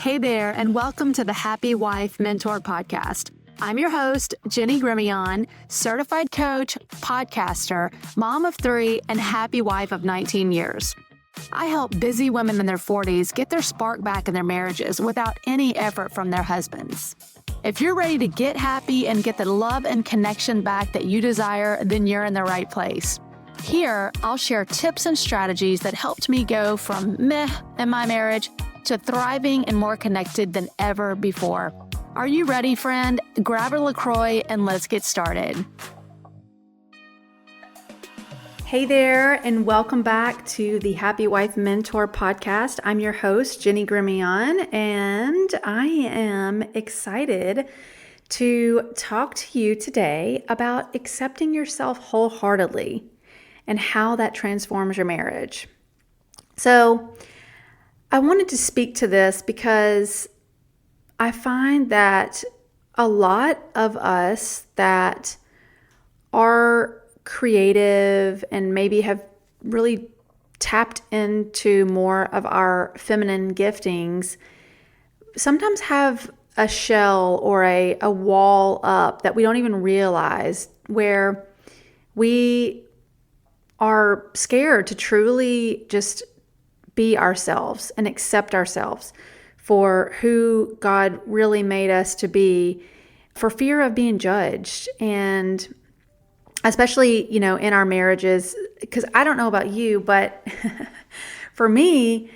Hey there, and welcome to the Happy Wife Mentor Podcast. I'm your host, Jenny Grimion, certified coach, podcaster, mom of 3, and happy wife of 19 years. I help busy women in their 40s get their spark back in their marriages without any effort from their husbands. If you're ready to get happy and get the love and connection back that you desire, then you're in the right place. Here, I'll share tips and strategies that helped me go from meh in my marriage to thriving and more connected than ever before. Are you ready, friend? Grab a LaCroix and let's get started. Hey there, and welcome back to the Happy Wife Mentor Podcast. I'm your host, Jenny Grimion, and I am excited to talk to you today about accepting yourself wholeheartedly and how that transforms your marriage. So, I wanted to speak to this because I find that a lot of us that are creative and maybe have really tapped into more of our feminine giftings sometimes have a shell or a wall up that we don't even realize, where we are scared to truly just be ourselves and accept ourselves for who God really made us to be, for fear of being judged. And especially, in our marriages, because I don't know about you, but for me,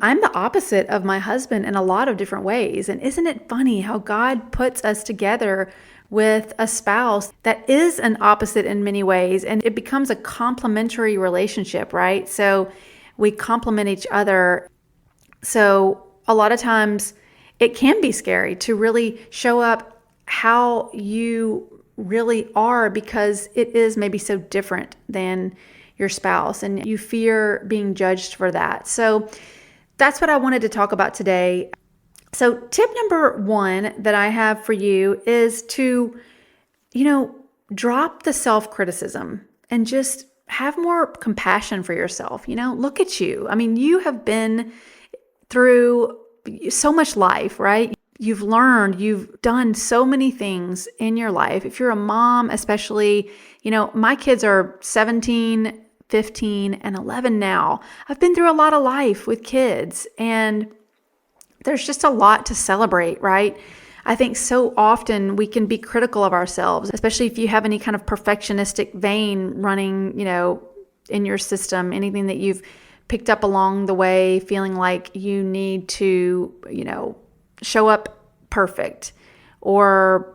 I'm the opposite of my husband in a lot of different ways. And isn't it funny how God puts us together with a spouse that is an opposite in many ways, and it becomes a complementary relationship, right? So we complement each other. So a lot of times it can be scary to really show up how you really are, because it is maybe so different than your spouse, and you fear being judged for that. So that's what I wanted to talk about today. So tip number 1 that I have for you is to, drop the self-criticism and just have more compassion for yourself. Look at you. I mean, you have been through so much life, right? You've learned, you've done so many things in your life. If you're a mom, especially, my kids are 17, 15, and 11 now. I've been through a lot of life with kids, and there's just a lot to celebrate, right? I think so often we can be critical of ourselves, especially if you have any kind of perfectionistic vein running, in your system, anything that you've picked up along the way, feeling like you need to, show up perfect, or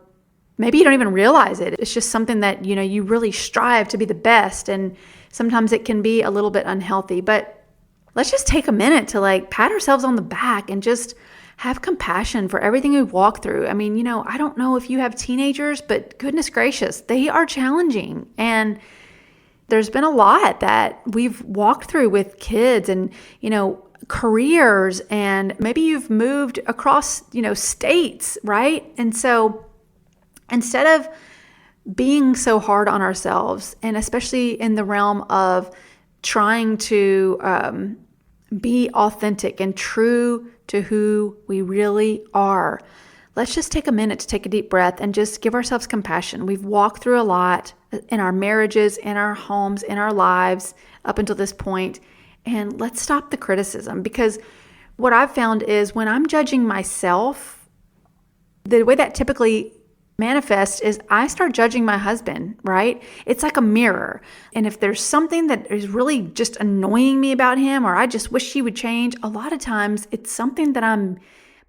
maybe you don't even realize it. It's just something that, you really strive to be the best. And sometimes it can be a little bit unhealthy, but let's just take a minute to pat ourselves on the back and just have compassion for everything we've walked through. I mean, I don't know if you have teenagers, but goodness gracious, they are challenging. And there's been a lot that we've walked through with kids and, careers, and maybe you've moved across, states, right? And so instead of being so hard on ourselves, and especially in the realm of trying to be authentic and true to who we really are, let's just take a minute to take a deep breath and just give ourselves compassion. We've walked through a lot in our marriages, in our homes, in our lives up until this point, and let's stop the criticism. Because what I've found is when I'm judging myself, the way that typically manifests is I start judging my husband, right? It's like a mirror. And if there's something that is really just annoying me about him, or I just wish he would change, a lot of times it's something that I'm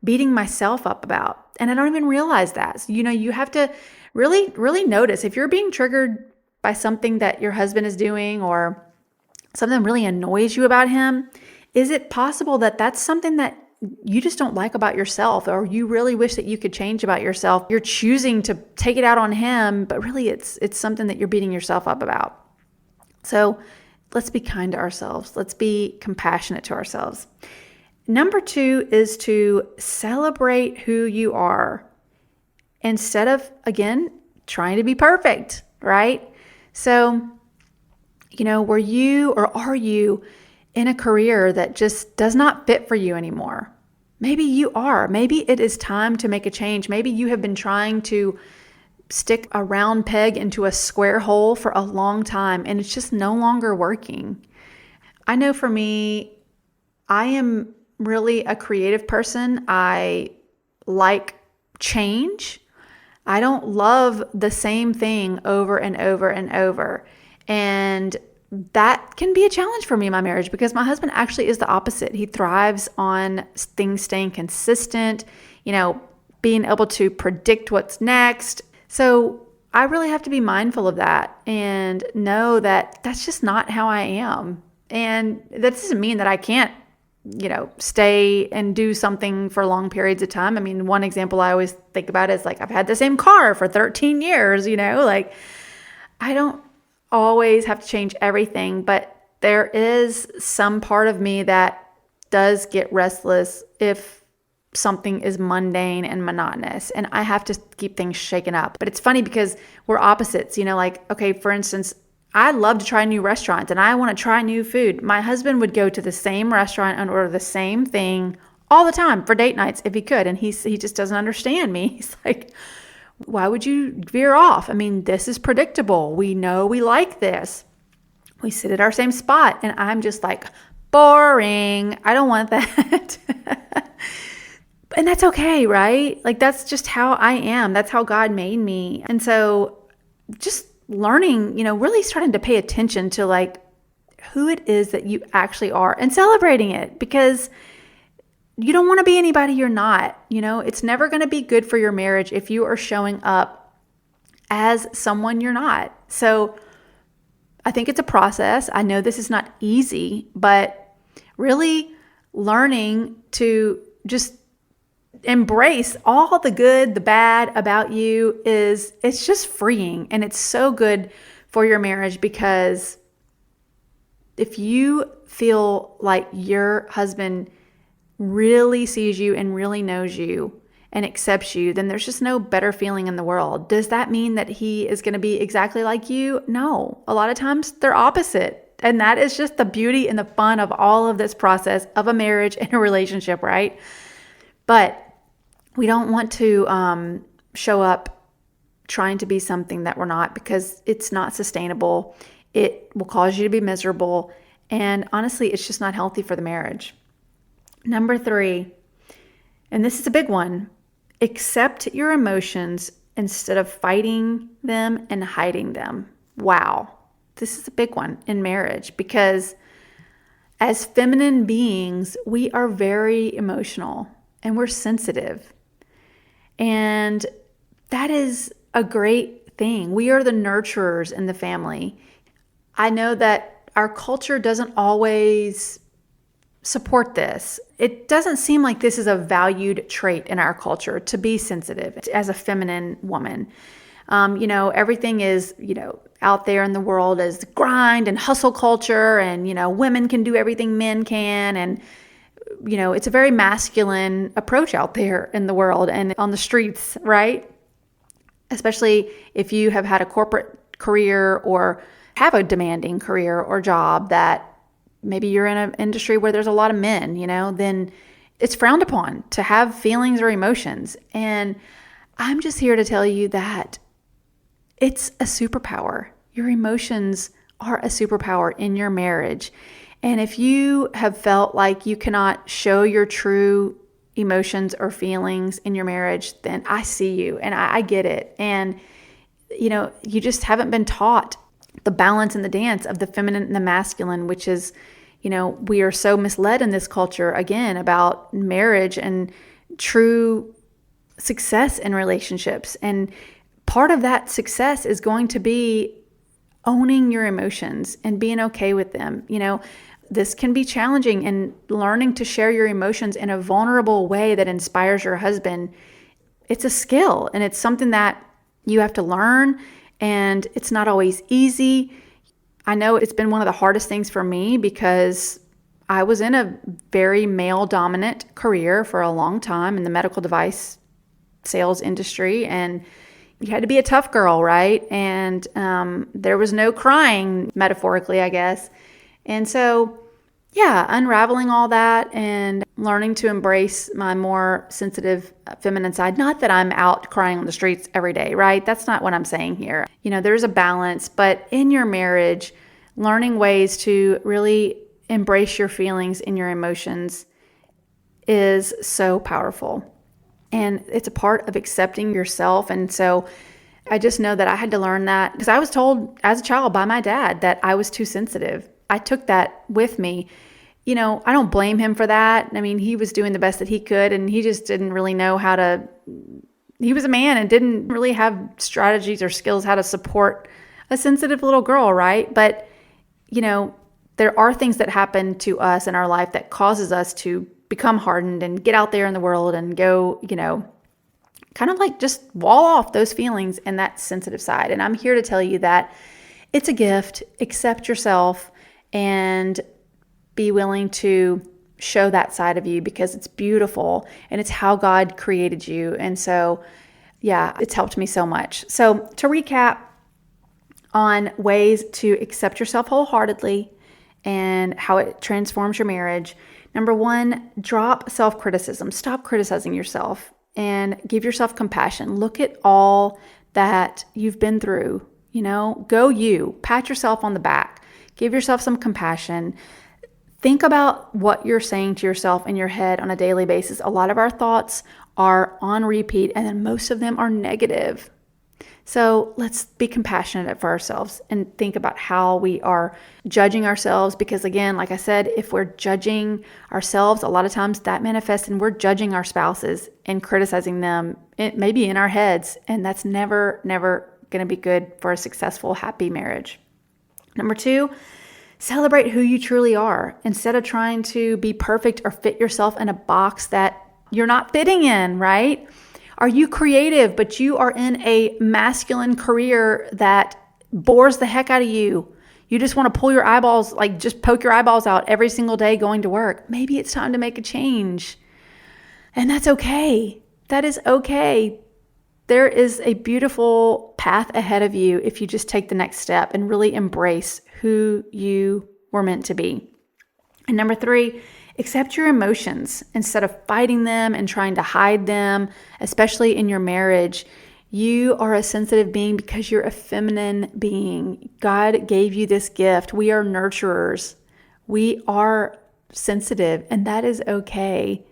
beating myself up about. And I don't even realize that. So, you have to really, really notice if you're being triggered by something that your husband is doing, or something really annoys you about him. Is it possible that that's something that you just don't like about yourself, or you really wish that you could change about yourself? You're choosing to take it out on him, but really it's something that you're beating yourself up about. So let's be kind to ourselves. Let's be compassionate to ourselves. Number 2 is to celebrate who you are instead of, again, trying to be perfect, right? So, were you, or are you in a career that just does not fit for you anymore? Maybe you are. Maybe it is time to make a change. Maybe you have been trying to stick a round peg into a square hole for a long time and it's just no longer working. I know for me, I am really a creative person. I like change. I don't love the same thing over and over and over. And that can be a challenge for me in my marriage because my husband actually is the opposite. He thrives on things staying consistent, being able to predict what's next. So I really have to be mindful of that and know that that's just not how I am. And that doesn't mean that I can't, stay and do something for long periods of time. I mean, one example I always think about is like, I've had the same car for 13 years, like I don't always have to change everything, but there is some part of me that does get restless if something is mundane and monotonous and I have to keep things shaken up. But it's funny because we're opposites, okay, for instance, I love to try new restaurants and I want to try new food. My husband would go to the same restaurant and order the same thing all the time for date nights if he could. And he just doesn't understand me. He's like, why would you veer off? I mean, this is predictable. We know we like this. We sit at our same spot. And I'm just like, boring. I don't want that. And that's okay, right? Like, that's just how I am. That's how God made me. And so just learning, really starting to pay attention to like who it is that you actually are and celebrating it, because you don't want to be anybody you're not. It's never going to be good for your marriage if you are showing up as someone you're not. So I think it's a process. I know this is not easy, but really learning to just embrace all the good, the bad about you it's just freeing. And it's so good for your marriage, because if you feel like your husband really sees you and really knows you and accepts you, then there's just no better feeling in the world. Does that mean that he is going to be exactly like you? No. A lot of times they're opposite. And that is just the beauty and the fun of all of this process of a marriage and a relationship, right? But we don't want to show up trying to be something that we're not, because it's not sustainable. It will cause you to be miserable. And honestly, it's just not healthy for the marriage. Number 3, and this is a big one, accept your emotions instead of fighting them and hiding them. Wow. This is a big one in marriage, because as feminine beings, we are very emotional and we're sensitive. And that is a great thing. We are the nurturers in the family. I know that our culture doesn't always support this. It doesn't seem like this is a valued trait in our culture, to be sensitive as a feminine woman. Everything is, out there in the world as grind and hustle culture, and, women can do everything men can. And, it's a very masculine approach out there in the world and on the streets, right? Especially if you have had a corporate career or have a demanding career or job that maybe you're in an industry where there's a lot of men, then it's frowned upon to have feelings or emotions. And I'm just here to tell you that it's a superpower. Your emotions are a superpower in your marriage. And if you have felt like you cannot show your true emotions or feelings in your marriage, then I see you and I get it. And, you just haven't been taught the balance and the dance of the feminine and the masculine, which is, we are so misled in this culture, again, about marriage and true success in relationships. And part of that success is going to be owning your emotions and being okay with them. This can be challenging, and learning to share your emotions in a vulnerable way that inspires your husband. It's a skill, and it's something that you have to learn, and it's not always easy. I know it's been one of the hardest things for me, because I was in a very male-dominant career for a long time in the medical device sales industry, and you had to be a tough girl, right? And there was no crying, metaphorically, I guess. And so, unraveling all that and learning to embrace my more sensitive feminine side. Not that I'm out crying on the streets every day, right? That's not what I'm saying here. There's a balance, but in your marriage, learning ways to really embrace your feelings and your emotions is so powerful. And it's a part of accepting yourself. And so I just know that I had to learn that because I was told as a child by my dad that I was too sensitive. I took that with me. I don't blame him for that. I mean, he was doing the best that he could, and he just didn't really know how to. He was a man and didn't really have strategies or skills how to support a sensitive little girl, right? But, there are things that happen to us in our life that causes us to become hardened and get out there in the world and go, kind of like just wall off those feelings and that sensitive side. And I'm here to tell you that it's a gift. Accept yourself and be willing to show that side of you because it's beautiful and it's how God created you. And so, it's helped me so much. So to recap on ways to accept yourself wholeheartedly and how it transforms your marriage. Number 1, drop self-criticism. Stop criticizing yourself and give yourself compassion. Look at all that you've been through. Go you. Pat yourself on the back. Give yourself some compassion. Think about what you're saying to yourself in your head on a daily basis. A lot of our thoughts are on repeat, and then most of them are negative. So let's be compassionate for ourselves and think about how we are judging ourselves. Because again, like I said, if we're judging ourselves, a lot of times that manifests and we're judging our spouses and criticizing them, maybe in our heads. And that's never going to be good for a successful, happy marriage. Number 2, celebrate who you truly are instead of trying to be perfect or fit yourself in a box that you're not fitting in, right? Are you creative, but you are in a masculine career that bores the heck out of you? You just want to pull your eyeballs, just poke your eyeballs out every single day going to work. Maybe it's time to make a change. And that's okay. That is okay. There is a beautiful path ahead of you if you just take the next step and really embrace who you were meant to be. And number 3, accept your emotions instead of fighting them and trying to hide them, especially in your marriage. You are a sensitive being because you're a feminine being. God gave you this gift. We are nurturers. We are sensitive, and that is okay.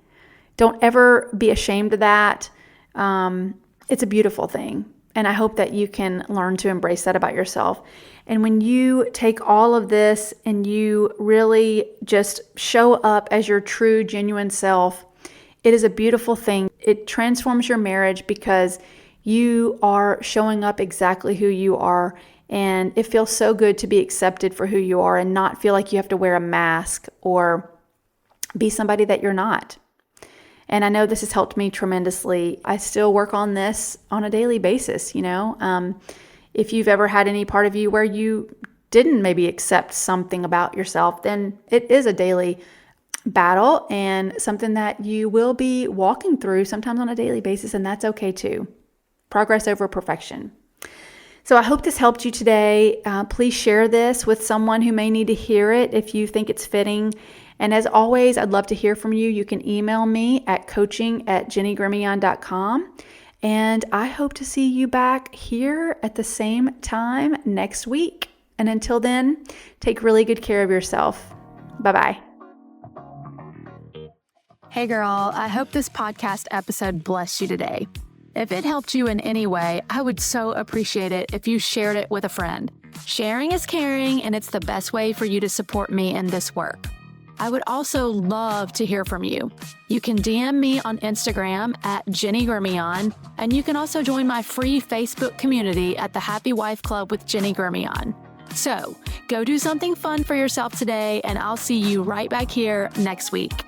Don't ever be ashamed of that. It's a beautiful thing. And I hope that you can learn to embrace that about yourself. And when you take all of this and you really just show up as your true, genuine self, it is a beautiful thing. It transforms your marriage because you are showing up exactly who you are. And it feels so good to be accepted for who you are and not feel like you have to wear a mask or be somebody that you're not. And I know this has helped me tremendously. I still work on this on a daily basis, If you've ever had any part of you where you didn't maybe accept something about yourself, then it is a daily battle and something that you will be walking through sometimes on a daily basis, and that's okay too. Progress over perfection. So I hope this helped you today. Please share this with someone who may need to hear it if you think it's fitting. And as always, I'd love to hear from you. You can email me at coaching@jennygrimion.com. And I hope to see you back here at the same time next week. And until then, take really good care of yourself. Bye-bye. Hey girl, I hope this podcast episode blessed you today. If it helped you in any way, I would so appreciate it if you shared it with a friend. Sharing is caring, and it's the best way for you to support me in this work. I would also love to hear from you. You can DM me on Instagram at Jenny Grimion, and you can also join my free Facebook community at the Happy Wife Club with Jenny Grimion. So go do something fun for yourself today, and I'll see you right back here next week.